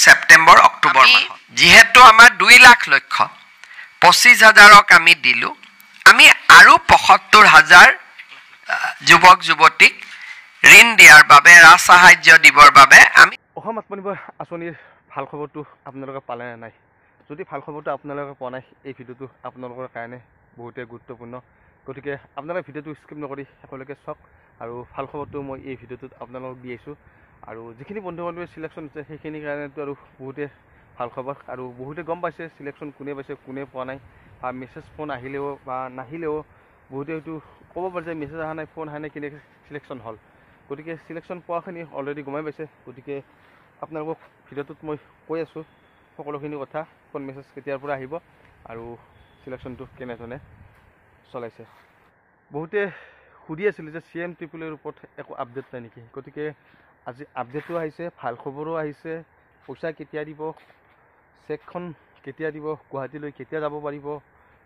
সেপ্টেম্বৰ অক্টোবৰ মাহত যেহেতু আমাৰ 2 লাখ লক্ষ্য 25,000ক আমি দিলো আমি আৰু 75,000 যুৱক যুৱতীক ঋণ দিয়াৰ বাবে ৰাজসাহায্য দিবৰ বাবে আমি অসম আত্মনিৰ্ভৰ আঁচনিৰ ভাল খবৰটো আপোনালোকে পালে নাই যদি ভাল খবৰটো আপোনালোকে পোৱা নাই এই ভিডিঅ'টো আপোনালোকৰ কাৰণে বহুতেই গুৰুত্বপূৰ্ণ গতিকে আপোনালোকে ভিডিঅ'টো স্কিপ নকৰি শেষলৈকে চাওক আৰু ভাল খবৰটো মই এই ভিডিঅ'টোত আপোনালোকক দি আছোঁ আৰু যিখিনি বন্ধু বান্ধৱীৰ চিলেকশ্যন হৈছে সেইখিনিৰ কাৰণেতো আৰু বহুতে ভাল খবৰ আৰু বহুতে গম পাইছে চিলেকশ্যন কোনে পাইছে কোনে পোৱা নাই বা মেছেজ ফোন আহিলেও বা নাহিলেও বহুতে হয়তো ক'ব পাৰে যে মেছেজ অহা নাই ফোন অহা নাই কেনেকৈ চিলেকশ্যন হ'ল গতিকে চিলেকশ্যন পোৱাখিনি অলৰেডি গমাই পাইছে গতিকে আপোনালোকক ভিডিঅ'টোত মই কৈ আছোঁ সকলোখিনি কথা কোন মেছেজ কেতিয়াৰ পৰা আহিব আৰু চিলেকশ্যনটো কেনেধৰণে চলাইছে বহুতে সুধি আছিলে যে CM-triple-A ওপৰত একো আপডেট নাই নেকি গতিকে আজি আপডেটো আহিছে ভাল খবৰো আহিছে পইচা কেতিয়া দিব চেকখন কেতিয়া দিব গুৱাহাটীলৈ কেতিয়া যাব পাৰিব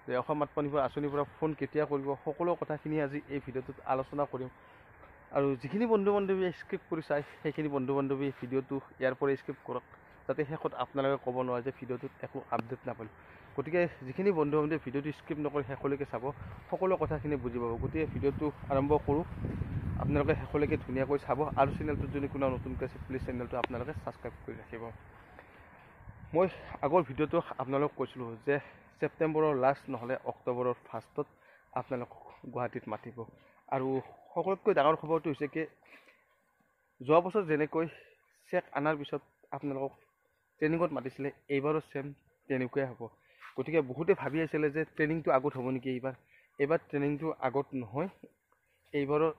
যে অসম আত্মনিৰ্ভৰ আঁচনিৰ পৰা ফোন কেতিয়া কৰিব সকলো কথাখিনি আজি এই ভিডিঅ'টোত আলোচনা কৰিম আৰু যিখিনি বন্ধু বান্ধৱীয়ে স্কিপ কৰি চাই সেইখিনি বন্ধু বান্ধৱী ভিডিঅ'টো ইয়াৰ পৰাই স্কিপ কৰক যাতে শেষত আপোনালোকে ক'ব নোৱাৰে যে ভিডিঅ'টোত একো আপডেট নাপালোঁ গতিকে যিখিনি বন্ধু বান্ধৱীয়ে ভিডিঅ'টো স্কিপ নকৰি শেষলৈকে চাব সকলো কথাখিনি বুজি পাব গতিকে ভিডিঅ'টো আৰম্ভ কৰোঁ আপোনালোকে শেষলৈকে ধুনীয়াকৈ চাব আৰু চেনেলটোত যদি কোনো নতুনকৈ আছে প্লিজ চেনেলটো আপোনালোকে ছাবস্ক্ৰাইব কৰি ৰাখিব মই আগৰ ভিডিঅ'টো আপোনালোকক কৈছিলোঁ যে ছেপ্টেম্বৰৰ লাষ্ট নহ'লে অক্টোবৰৰ ফাৰ্ষ্টত আপোনালোকক গুৱাহাটীত মাতিব আৰু সকলোতকৈ ডাঙৰ খবৰটো হৈছে কি যোৱা বছৰ যেনেকৈ চেক অনাৰ পিছত আপোনালোকক ট্ৰেইনিঙত মাতিছিলে এইবাৰো চেম তেনেকুৱাই হ'ব গতিকে বহুতে ভাবি আছিলে যে ট্ৰেইনিংটো আগত হ'ব নেকি এইবাৰ ট্ৰেইনিংটো আগত নহয় এইবাৰৰ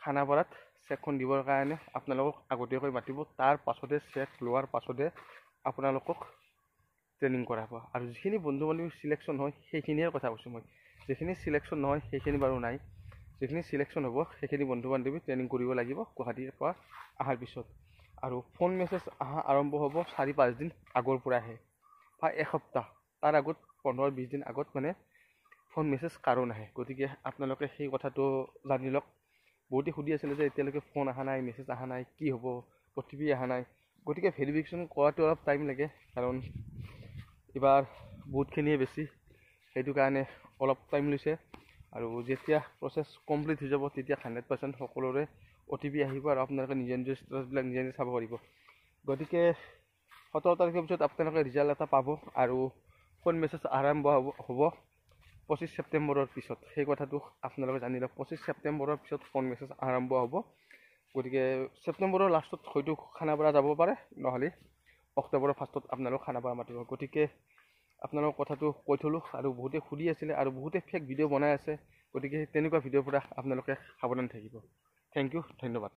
খানাপাৰাত চেকখন দিবৰ কাৰণে আপোনালোকক আগতীয়াকৈ মাতিব তাৰ পাছতে চেক লোৱাৰ পাছতে আপোনালোকক ট্ৰেইনিং কৰাব আৰু যিখিনি বন্ধু বান্ধৱী চিলেকশ্যন হয় সেইখিনিয়ে কথা কৈছোঁ মই যিখিনি চিলেকশ্যন নহয় সেইখিনি বাৰু নাই যিখিনি চিলেকশ্যন হ'ব সেইখিনি বন্ধু বান্ধৱী ট্ৰেইনিং কৰিব লাগিব গুৱাহাটীৰ পৰা অহাৰ পিছত আৰু ফোন মেছেজ অহা আৰম্ভ হ'ব 4-5 দিন আগৰ পৰাহে বা এসপ্তাহ তাৰ আগত 15-20 দিন আগত মানে ফোন মেছেজ কাৰো নাহে গতিকে আপোনালোকে সেই কথাটো জানি লওক বহুতে সুধি আছিলে যে এতিয়ালৈকে ফোন অহা নাই মেছেজ অহা নাই কি হ'ব OTP অহা নাই গতিকে ভেৰিফিকেশ্যন কৰাটো অলপ টাইম লাগে কাৰণ এইবাৰ বহুতখিনিয়ে বেছি সেইটো কাৰণে অলপ টাইম লৈছে আৰু যেতিয়া প্ৰচেছ কমপ্লিট হৈ যাব তেতিয়া 100% সকলোৰে OTP আহিব আৰু আপোনালোকে নিজে নিজে ষ্টেটাছবিলাক নিজে নিজে চাব পাৰিব গতিকে 17 তাৰিখৰ পিছত আপোনালোকে ৰিজাল্ট এটা পাব আৰু ফোন মেছেজ আৰম্ভ হ'ব 25 ছেপ্টেম্বৰৰ পিছত সেই কথাটো আপোনালোকে জানি লওক 25 ছেপ্টেম্বৰৰ পিছত ফোন মেছেজ আৰম্ভ হ'ব গতিকে ছেপ্টেম্বৰৰ লাষ্টত হয়তো খানাপাৰা যাব পাৰে নহ'লে অক্টোবৰৰ ফাৰ্ষ্টত আপোনালোক খানাপাৰা মাতিব গতিকে আপোনালোকৰ কথাটো কৈ থলোঁ আৰু বহুতে সুধি আছিলে আৰু বহুতে ফেক ভিডিঅ' বনাই আছে গতিকে তেনেকুৱা ভিডিঅ'ৰ পৰা আপোনালোকে সাৱধান থাকিব থেংক ইউ ধন্যবাদ